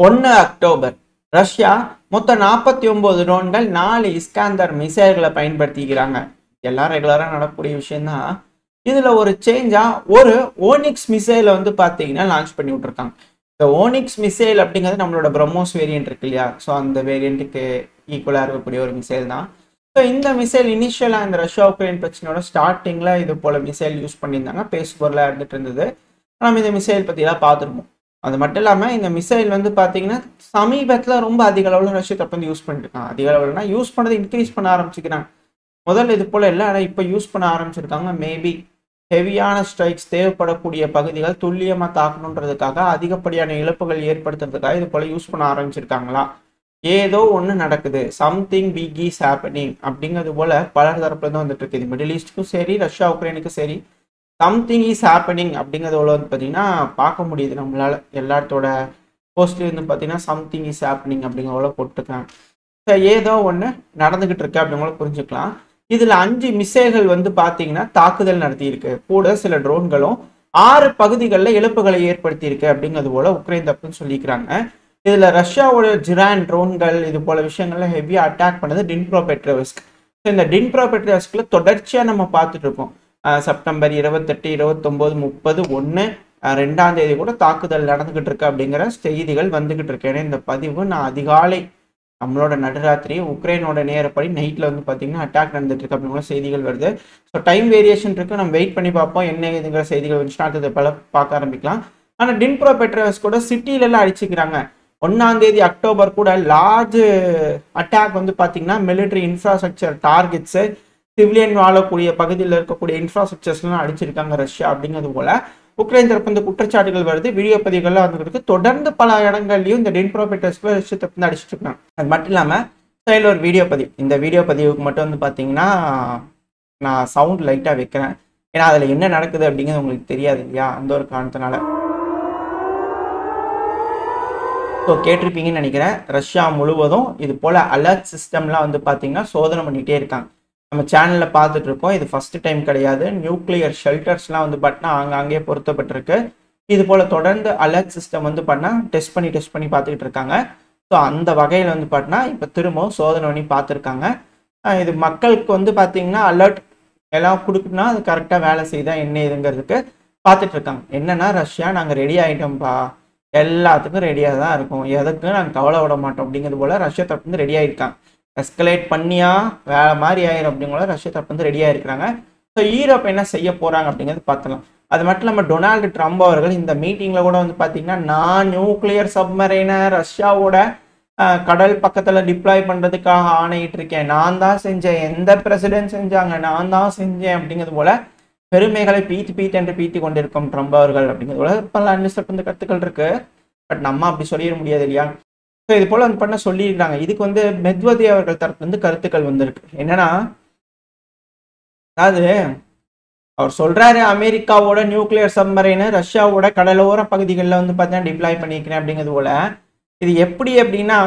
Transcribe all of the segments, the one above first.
1 October Russia மொத்தம் 49 ட்ரோன்கள் 4 இஸ்காந்தர் மிசைல்களை பயன்படுத்திக்கிறாங்க. எல்லாம் ரெகுலராக நடக்கக்கூடிய விஷயம்தான். இதில் ஒரு சேஞ்சா ஒரு ஓனிக்ஸ் மிசைலை வந்து பார்த்தீங்கன்னா லான்ச் பண்ணி விட்ருக்காங்க. இந்த ஓனிக்ஸ் மிசைல் அப்படிங்கிறது நம்மளோட பிரம்மோஸ் வேரியன்ட் இருக்கு இல்லையா, ஸோ அந்த வேரியண்ட்டுக்கு ஈக்குவலாக இருக்கக்கூடிய ஒரு மிசைல் தான். ஸோ இந்த மிசைல் இனிஷியலாக இந்த ரஷ்யா உக்ரைன் பிரச்சனையோட ஸ்டார்டிங்கில் இது போல் மிசைல் யூஸ் பண்ணியிருந்தாங்க, பேசுபொருளாக இருந்துட்டு இருந்தது. நம்ம இந்த மிசைல் பற்றிலாம் பார்த்துருப்போம். அது மட்டும் இல்லாமல் இந்த மிசைல் வந்து பார்த்தீங்கன்னா சமீபத்தில் ரொம்ப அதிக அளவில் ரஷ்யா தப்பு வந்து யூஸ் பண்ணிட்டு இருக்காங்க. அதிக அளவுலனா யூஸ் பண்ணதை இன்க்ரீஸ் பண்ண ஆரம்பிச்சுக்கிறாங்க. முதல்ல இது போல் இல்லை, ஆனால் இப்போ யூஸ் பண்ண ஆரம்பிச்சிருக்காங்க. மேபி ஹெவியான ஸ்ட்ரைக்ஸ் தேவைப்படக்கூடிய பகுதிகள் துல்லியமாக தாக்கணுன்றதுக்காக அதிகப்படியான இழப்புகள் ஏற்படுத்துறதுக்காக இது போல் யூஸ் பண்ண ஆரம்பிச்சிருக்காங்களா, ஏதோ ஒன்று நடக்குது, சம்திங் பிக் இஸ் ஹேப்பனிங் அப்படிங்கிறது போல் பலர் தரப்புல தான் வந்துட்டு இருக்குது. மிடில் ஈஸ்ட்டுக்கும் சரி ரஷ்யா உக்ரைனுக்கும் சரி சம்திங் இஸ் ஹேப்பனிங் அப்படிங்கிறது வந்து பார்த்தீங்கன்னா பார்க்க முடியுது நம்மளால. எல்லாத்தோட போஸ்ட்லேயும் வந்து பார்த்தீங்கன்னா சம்திங் இஸ் ஹேப்பனிங் அப்படிங்கிற போட்டுருக்காங்க. ஸோ ஏதோ ஒன்று நடந்துகிட்டு இருக்கு அப்படிங்கிற புரிஞ்சுக்கலாம். இதில் 5 மிசைல்கள் வந்து பார்த்தீங்கன்னா தாக்குதல் நடத்தியிருக்கு, கூட சில ட்ரோன்களும் 6 பகுதிகளில் இழப்புகளை ஏற்படுத்தியிருக்கு அப்படிங்கிறது போல உக்ரைன் தப்புன்னு சொல்லிக்கிறாங்க. இதில் ரஷ்யாவோட ஜிரான் ட்ரோன்கள் இது போல விஷயங்கள்ல ஹெவியாக அட்டாக் பண்ணது டின்ப்ரோபெட்ரோவ்ஸ்க். ஸோ இந்த டின்ப்ரோபெட்ரோவ்ஸ்க்ல தொடர்ச்சியாக நம்ம பார்த்துட்டு இருக்கோம். செப்டம்பர் 28, 29, 30, 1, 2ஆம் தேதி கூட தாக்குதல் நடந்துகிட்டு இருக்கு அப்படிங்கிற செய்திகள் வந்துகிட்டு இருக்கு. ஏன்னா இந்த பதிவு நான் அதிகாலை நம்மளோட நடுராத்திரி உக்ரைனோட நேரப்படி நைட்டில் வந்து பார்த்தீங்கன்னா அட்டாக் நடந்துட்டு இருக்கு அப்படிங்கிற செய்திகள் வருது. ஸோ டைம் வேரியேஷன் இருக்கு, நம்ம வெயிட் பண்ணி பார்ப்போம் என்ன இதுங்கிற செய்திகள் வந்துச்சுன்னா அடுத்தது பல பார்க்க ஆரம்பிக்கலாம். ஆனால் டின்ப்ரோபெட்ரோவ்ஸ்க் கூட சிட்டிலெல்லாம் அடிச்சுக்கிறாங்க. 1ஆம் தேதி அக்டோபர் கூட லார்ஜ் அட்டாக் வந்து பார்த்தீங்கன்னா மிலிட்ரி இன்ஃப்ராஸ்ட்ரக்சர் டார்கெட்ஸு, சிவிலியன் வாழக்கூடிய பகுதியில் இருக்கக்கூடிய இன்ஃப்ராஸ்ட்ரக்சர்ஸ்லாம் அடிச்சிருக்காங்க ரஷ்யா அப்படிங்கிறது போல உக்ரைன் தரப்பு இந்த குற்றச்சாட்டுகள் வருது. வீடியோ பதிவுகள்லாம் வந்துருக்கு. தொடர்ந்து பல இடங்கள்லையும் இந்த டின்ப்ரோபெட்ரோவ்ஸ்க்ல ரஷ்யா தரப்பு வந்து அடிச்சுட்டு இருக்காங்க. அது மட்டும் இல்லாமல் சைடில் ஒரு வீடியோ பதிவு, இந்த வீடியோ பதிவுக்கு மட்டும் வந்து பார்த்தீங்கன்னா நான் சவுண்ட் லைட்டாக வைக்கிறேன். ஏன்னா அதில் என்ன நடக்குது அப்படிங்கிறது உங்களுக்கு தெரியாது இல்லையா, அந்த ஒரு காரணத்தினால. ஸோ கேட்டிருப்பீங்கன்னு நினைக்கிறேன். ரஷ்யா முழுவதும் இது போல் அலர்ட் சிஸ்டம்லாம் வந்து பார்த்தீங்கன்னா சோதனை பண்ணிகிட்டே இருக்காங்க. நம்ம சேனலில் பார்த்துட்டு இருக்கோம். இது ஃபர்ஸ்ட் டைம் கிடையாது. நியூக்ளியர் ஷெல்டர்ஸ்லாம் வந்து பார்த்தீங்கன்னா ஆங்காங்கே பொருத்தப்பட்டிருக்கு. இது போல் தொடர்ந்து அலர்ட் சிஸ்டம் வந்து பார்த்தீங்கன்னா டெஸ்ட் பண்ணி பார்த்துக்கிட்டு இருக்காங்க. ஸோ அந்த வகையில் வந்து பார்த்தீங்கன்னா இப்போ திரும்பவும் சோதனை பண்ணி பார்த்துருக்காங்க. இது மக்களுக்கு வந்து பார்த்தீங்கன்னா அலர்ட் எல்லாம் கொடுக்குன்னா அது கரெக்டாக வேலை செய்தா என்ன இதுங்கிறதுக்கு பார்த்துட்டு இருக்காங்க. என்னன்னா ரஷ்யா நாங்கள் ரெடி ஆகிட்டோம்ப்பா, எல்லாத்துக்கும் ரெடியாக தான் இருக்கும், எதுக்கும் நாங்கள் கவலை விட மாட்டோம் அப்படிங்கிறது போல் ரஷ்யா தரப்பு வந்து ரெடி ஆகிருக்காங்க. எஸ்கலேட் பண்ணியா வேலை மாதிரி ஆயிரும் அப்படிங்கிற ரஷ்யா தரப்பு வந்து ரெடியாக இருக்கிறாங்க. ஸோ யூரோப் என்ன செய்ய போகிறாங்க அப்படிங்கிறது பார்த்துலாம். அது மட்டும் இல்லாமல் டொனால்டு ட்ரம்ப் அவர்கள் இந்த மீட்டிங்கில் கூட வந்து பார்த்தீங்கன்னா நான் நியூக்ளியர் சப்மரைனை ரஷ்யாவோட கடல் பக்கத்தில் டிப்ளாய் பண்ணுறதுக்காக ஆணையிட்டு இருக்கேன், நான் தான் செஞ்சேன், எந்த பிரசிடென்ட் செஞ்சாங்க, நான் தான் செஞ்சேன் அப்படிங்கிறது போல பெருமைகளை பீத்தி என்று பீத்தி கொண்டிருக்கும் ட்ரம்ப் அவர்கள் அப்படிங்கிறது போல பல அன்னிஸ்டப் கருத்துக்கள் இருக்கு. பட் நம்ம அப்படி சொல்லிட முடியாது இல்லையா. ஸோ இது போல வந்து பண்ண சொல்லியிருக்காங்க. இதுக்கு வந்து மெத்வதேவ் அவர்கள் தரப்பு வந்து கருத்துக்கள் வந்திருக்கு. என்னன்னா, அதாவது அவர் சொல்றாரு அமெரிக்காவோட நியூக்ளியர் சப்மரைனை ரஷ்யாவோட கடலோர பகுதிகளில் வந்து பார்த்தீங்கன்னா டிப்ளாய் பண்ணிக்கிறேன் அப்படிங்கிறது போல. இது எப்படி அப்படின்னா,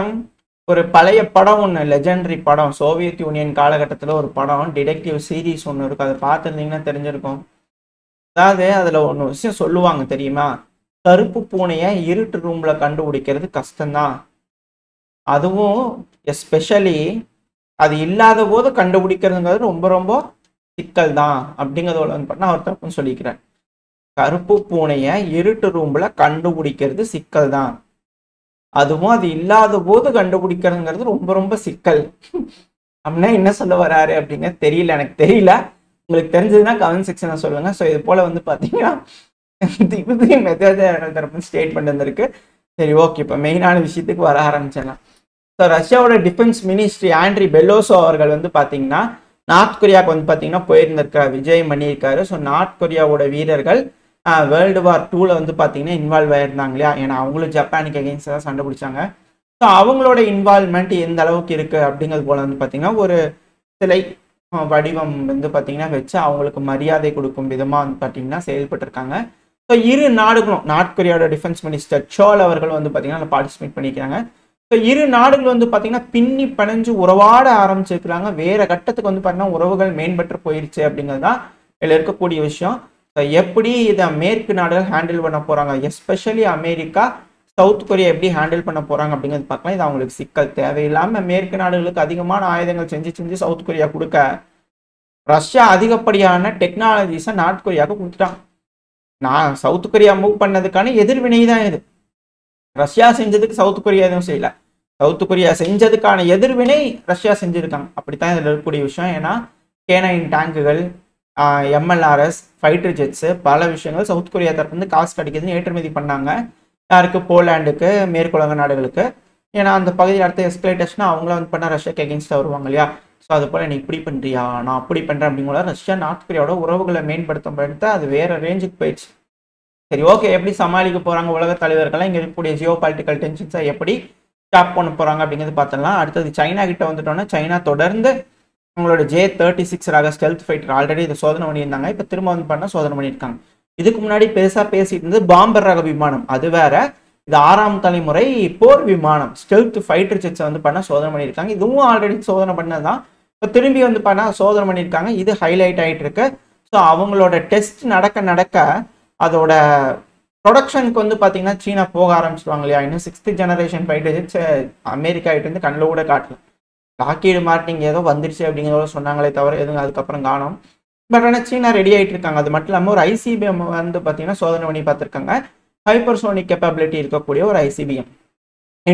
ஒரு பழைய படம் ஒன்று, லெஜெண்டரி படம், சோவியத் யூனியன் காலகட்டத்தில் ஒரு படம், டிடெக்டிவ் சீரீஸ் ஒன்று இருக்கும். அதை பார்த்துருந்தீங்கன்னா தெரிஞ்சிருக்கும். அதாவது அதில் ஒன்று விஷயம் சொல்லுவாங்க தெரியுமா, கருப்பு பூனையை இருட்டு ரூம்ல கண்டுபிடிக்கிறது கஷ்டம்தான், அதுவும் எஸ்பெஷலி அது இல்லாத போது கண்டுபிடிக்கிறதுங்கிறது ரொம்ப ரொம்ப சிக்கல் தான் அப்படிங்கிறதோட வந்து பண்ண அவர் தப்புன்னு சொல்லிக்கிறேன். கருப்பு பூனையை இருட்டு ரூம்ல கண்டுபிடிக்கிறது சிக்கல் தான், அதுவும் அது இல்லாத போது கண்டுபிடிக்கிறதுங்கிறது ரொம்ப ரொம்ப சிக்கல் அப்படின்னா என்ன சொல்ல வராரு அப்படிங்கிறது தெரியல, எனக்கு தெரியல. உங்களுக்கு தெரிஞ்சதுன்னா கமெண்ட் செக்ஷன்ல சொல்லுங்க. ஸோ இது போல வந்து பார்த்தீங்கன்னா மெத்தட் தரப்பு ஸ்டேட்மெண்ட் வந்திருக்கு. சரி, ஓகே, இப்போ மெயினான விஷயத்துக்கு வர ஆரம்பிச்சிடலாம். ஸோ ரஷ்யாவோட டிஃபென்ஸ் மினிஸ்ட்ரி ஆண்ட்ரி பெலோசோ அவர்கள் வந்து பார்த்தீங்கன்னா நார்த் கொரியாவுக்கு வந்து பார்த்தீங்கன்னா போயிருந்திருக்காரு, விஜயம் பண்ணியிருக்காரு. ஸோ நார்த் கொரியாவோட வீரர்கள் வேர்ல்டு வார் 2ல வந்து பார்த்தீங்கன்னா இன்வால்வ் ஆயிருந்தாங்க இல்லையா, ஏன்னா அவங்களும் ஜப்பானுக்கு அகெயின்ஸ்டாக சண்டை பிடிச்சாங்க. ஸோ அவங்களோட இன்வால்வ்மெண்ட் எந்த அளவுக்கு இருக்கு அப்படிங்கிறது போல வந்து பார்த்தீங்கன்னா ஒரு சிலை வடிவம் வந்து பார்த்தீங்கன்னா வச்சு அவங்களுக்கு மரியாதை கொடுக்கும் விதமாக வந்து பார்த்தீங்கன்னா செயல்பட்டுருக்காங்க. ஸோ இரு நாடுகளும், நார்த் கொரியாவோட டிஃபென்ஸ் மினிஸ்டர் சோல் அவர்கள் வந்து பார்த்தீங்கன்னா பார்ட்டிசிபேட் பண்ணிக்கிறாங்க. ஸோ இரு நாடுகள் வந்து பார்த்தீங்கன்னா பின்னி பிணைஞ்சு உறவாட ஆரம்பிச்சிருக்கிறாங்க. வேற கட்டத்துக்கு வந்து பார்த்தீங்கன்னா உறவுகள் மேம்பட்டு போயிருச்சு அப்படிங்கிறது தான் இதில் இருக்கக்கூடிய விஷயம். எப்படி இதை மேற்கு நாடுகள் ஹேண்டில் பண்ண போறாங்க, எஸ்பெஷலி அமெரிக்கா சவுத் கொரியா எப்படி ஹேண்டில் பண்ண போறாங்க அப்படிங்கிறது பார்க்கலாம். இது அவங்களுக்கு சிக்கல். தேவையில்லாம மேற்கு நாடுகளுக்கு அதிகமான ஆயுதங்கள் செஞ்சு சவுத் கொரியா கொடுக்க ரஷ்யா அதிகப்படியான டெக்னாலஜிஸை நார்த் கொரியாவுக்கு கொடுத்துட்டாங்க. நான் சவுத் கொரியா மூவ் பண்ணதுக்கான எதிர்வினை தான் இது. ரஷ்யா செஞ்சதுக்கு சவுத் கொரியா எதுவும் செய்யல. சவுத் கொரியா செஞ்சதுக்கான எதிர்வினை ரஷ்யா செஞ்சிருக்காங்க. அப்படித்தான் இதில் இருக்கக்கூடிய விஷயம். ஏன்னா K9 டேங்குகள், MLRS, ஃபைட்டர் ஜெட்ஸு, பல விஷயங்கள் சவுத் கொரியா தரப்புலேருந்து காசு கிடைக்குதுன்னு ஏற்றுமதி பண்ணாங்க. யாருக்கு? போலாண்டுக்கு, மேற்குலக நாடுகளுக்கு. ஏன்னா அந்த பகுதியில் அடுத்த எஸ்கலேட்டேஷனா அவங்கள வந்து பண்ணால் ரஷ்யாக்கு எகென்ஸ்டாக வருவாங்க இல்லையா? ஸோ அது போல் நீ இப்படி பண்ணுறியா, நான் அப்படி பண்ணுறேன் அப்படிங்கிற ரஷ்யா நார்த் கொரியாவோட உறவுகளை மேம்படுத்த அது வேற ரேஞ்சுக்கு போயிடுச்சு. சரி, ஓகே, எப்படி சமாளிக்க போகிறாங்க உலக தலைவர்கள்லாம் இங்கே இருக்கக்கூடிய ஜியோ பாலிட்டிக்கல் டென்ஷன்ஸை எப்படி ஸ்டாப் பண்ண போகிறாங்க அப்படிங்கிறது பார்த்தலாம். அடுத்தது சைனா கிட்ட வந்துட்டோன்னா சைனா தொடர்ந்து அவங்களோட J-36 ரக ஸ்டெல்த் ஃபைட்டர் ஆல்ரெடி இதை சோதனை பண்ணியிருந்தாங்க. இப்போ திரும்ப வந்து பண்ண சோதனை பண்ணியிருக்காங்க. இதுக்கு முன்னாடி பெருசாக பேசிட்டு இருந்தது பாம்பர் ரக விமானம், அது வேற. இது 6ஆம் தலைமுறை போர் விமானம் ஸ்டெல்த் ஃபைட்டர் ஜெட்ஸை வந்து பண்ண சோதனை பண்ணியிருக்காங்க. இதுவும் ஆல்ரெடி சோதனை பண்ணதான் இப்போ திரும்பி வந்து பண்ண சோதனை பண்ணியிருக்காங்க. இது ஹைலைட் ஆகிட்டு இருக்கு. ஸோ அவங்களோட டெஸ்ட் நடக்க அதோட ப்ரொடக்ஷனுக்கு வந்து பார்த்தீங்கன்னா சீனா போக ஆரம்பிச்சிருவாங்க இல்லையா? இன்னும் 6th ஜெனரேஷன் ஃபைட்டர் ஜெட்ஸ் அமெரிக்கா கிட்ட இருந்து கண்ணில் கூட காட்டல. லாக்கீடு மார்ட்டிங் ஏதோ வந்துருச்சு அப்படிங்கிறத சொன்னாங்களே தவிர எதுவும் அதுக்கப்புறம் காணும். பட் ஆனால் சீனா ரெடி ஆகிட்டு இருக்காங்க. அது மட்டும் இல்லாமல் ஒரு ICBM வந்து பார்த்தீங்கன்னா சோதனை பண்ணி பார்த்துருக்காங்க. ஹைப்பர்சோனிக் கேப்பபிலிட்டி இருக்கக்கூடிய ஒரு ICBM,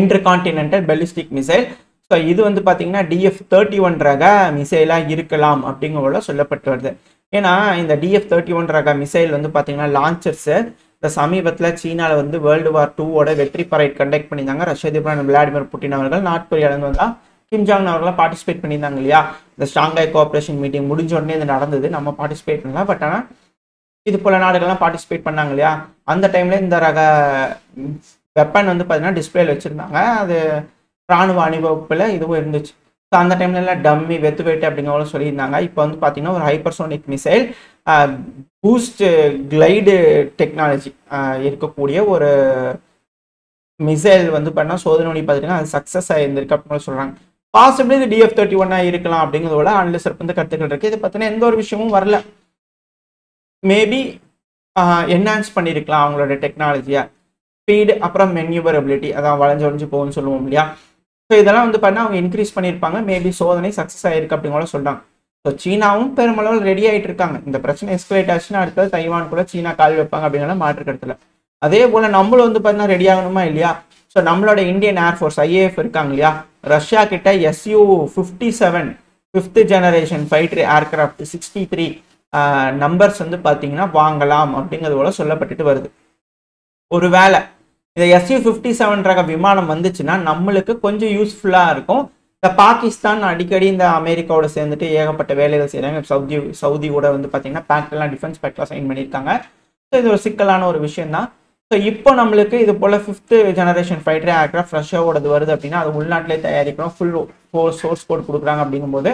intercontinental ballistic missile. So இது வந்து பார்த்தீங்கன்னா DF-31 ரக மிசைலாக இருக்கலாம் அப்படிங்கிறத சொல்லப்பட்டு வருது. ஏன்னா இந்த DF-31 ரக மிசைல் வந்து பார்த்தீங்கன்னா லான்ச்சர்ஸு இந்த சமீபத்தில் சீனாவில் வந்து World War II வெற்றி பரேட் கண்டக்ட் பண்ணியிருந்தாங்க. ரஷ்ய அதிபர் விளாடிமிர் புட்டின் அவர்கள் நார்த் கொரியாவிலேருந்து வந்தால் கிம் ஜாங் அவர்களாம் பார்ட்டிசிபேட் பண்ணியிருந்தாங்க இல்லையா? இந்த ஷாங்காய் கோஆப்ரேஷன் மீட்டிங் முடிஞ்ச உடனே இது நடந்தது. நம்ம பார்ட்டிசிபேட் பண்ணலாம். பட் ஆனால் இது போல நாடுகள்லாம் பார்ட்டிசிபேட் பண்ணாங்க இல்லையா? அந்த டைம்ல இந்த ரக வெப்பன் வந்து பார்த்தீங்கன்னா டிஸ்பிளேல வச்சுருந்தாங்க. அது ராணுவ அணிவகுப்பில் இதுவும் இருந்துச்சு. ஸோ அந்த டைம்ல எல்லாம் டம்மி வெத்து அப்படிங்கிற சொல்லியிருந்தாங்க. இப்போ வந்து பார்த்தீங்கன்னா ஒரு hypersonic missile boost glide technology இருக்கக்கூடிய ஒரு மிசைல் வந்து பண்ணால் சோதனை பண்ணி பார்த்துட்டீங்கன்னா அது சக்ஸஸ் ஆகியிருந்திருக்கு அப்படின்னு சொல்கிறாங்க. பாசிபிளி இது DF-31 இருக்கலாம் அப்படிங்கிறதோட அனலிஸ்ட் வந்து கருத்துக்கள் இருக்குது. இதை பற்றின எந்த ஒரு விஷயமும் வரல. மேபி என்ஹான்ஸ் பண்ணியிருக்கலாம் அவங்களோட டெக்னாலஜியை, ஸ்பீடு, அப்புறம் மென்யூவரபிலிட்டி, அதான் வளைஞ்சு போகும்னு சொல்லுவோம் இல்லையா? ஸோ இதெல்லாம் வந்து பண்ணால் அவங்க இன்க்ரீஸ் பண்ணியிருப்பாங்க. மேபி சோதனை சக்ஸஸ் ஆகிருக்கு அப்படிங்கிற சொல்கிறாங்க. ஸோ சீனாவும் பெருமளவில் ரெடி ஆகிட்டு இருக்காங்க. இந்த பிரச்சனை எஸ்கலேட் ஆச்சுன்னா அடுத்தது தைவான் கூட சீனா கால் வைப்பாங்க அப்படின்னால மாற்று கருத்துல. அதே போல் நம்மளும் வந்து பார்த்தீங்கன்னா ரெடி ஆகணுமா இல்லையா? ஸோ நம்மளோட இந்தியன் ஏர்ஃபோர்ஸ் IAF இருக்காங்க இல்லையா? ரஷ்யா கிட்ட Su-57 5th generation fighter aircraft 63 numbers வந்து பார்த்தீங்கன்னா வாங்கலாம் அப்படிங்கிறது போல சொல்லப்பட்டுட்டு வருது. ஒருவேளை இந்த Su-57 ரக விமானம் வந்துச்சுன்னா நம்மளுக்கு கொஞ்சம் யூஸ்ஃபுல்லாக இருக்கும். இந்த பாகிஸ்தான் அடிக்கடி இந்த அமெரிக்காவோட சேர்ந்துட்டு ஏகப்பட்ட வேலைகள் செய்கிறாங்க. சவுதியோட வந்து பார்த்தீங்கன்னா பேக்ட்லாம் டிஃபென்ஸ் பேக்ட்லாம் சைன் பண்ணியிருக்காங்க. ஸோ இது ஒரு சிக்கலான ஒரு விஷயம் தான். ஸோ இப்போ நம்மளுக்கு இது போல் 5th ஜெனரேஷன் ஃபைட்டர் ஏர்கிராஃப்ட் ரஷ்யாவோடது வருது அப்படின்னா அது உள்நாட்டிலே தயாரிக்கிறோம், ஃபுல் சோர்ஸ் கோட் கொடுக்குறாங்க. அப்படிங்கும்போது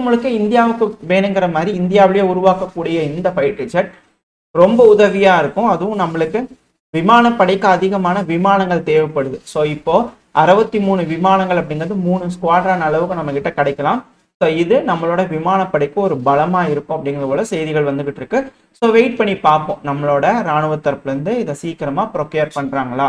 முழுக்க இந்தியாவுக்கு வேணுங்கிற மாதிரி இந்தியாவிலேயே உருவாக்கக்கூடிய இந்த ஃபைட்டர் ஜெட் ரொம்ப உதவியாக இருக்கும். அதுவும் நம்மளுக்கு விமானப்படைக்கு அதிகமான விமானங்கள் தேவைப்படுது. ஸோ இப்போ 63 விமானங்கள் அப்படிங்கிறது 3 ஸ்குவாட்ரான் அளவுக்கு நம்ம கிட்ட கிடைக்கலாம். ஸோ இது நம்மளோட விமானப்படைக்கு ஒரு பலமாக இருக்கும் அப்படிங்கிற போல செய்திகள் வந்துகிட்டு இருக்கு. ஸோ வெயிட் பண்ணி பார்ப்போம். நம்மளோட இராணுவ தரப்புலேருந்து இதை சீக்கிரமாக ப்ரொக்யூர் பண்ணுறாங்களா,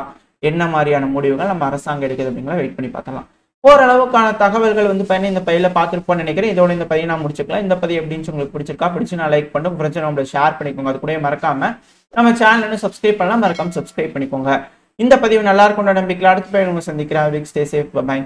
என்ன மாதிரியான முடிவுகள் நம்ம அரசாங்கம் எடுக்குது அப்படிங்கிற வெயிட் பண்ணி பார்க்கலாம். ஓரளவுக்கான தகவல்கள் வந்து பயணம் இந்த பையில பார்த்துருப்போம்னு நினைக்கிறேன். இதோட இந்த பையன் நான் முடிச்சுக்கலாம். இந்த பதிவு எப்படின்னு உங்களுக்கு பிடிச்சு நான் லைக் பண்ணுங்க, பிரச்சனை நம்மளை ஷேர் பண்ணிக்கோங்க. அது கூட மறக்காம நம்ம சேனல் சப்ஸ்கிரைப் பண்ணலாம், மறக்காம சப்ஸ்கிரைப் பண்ணிக்கோங்க. இந்த பதிவு நல்லா இருக்கும் நம்பிக்கையில் அடுத்த பையன் உங்க சந்திக்கிறேன். Stay safe, by.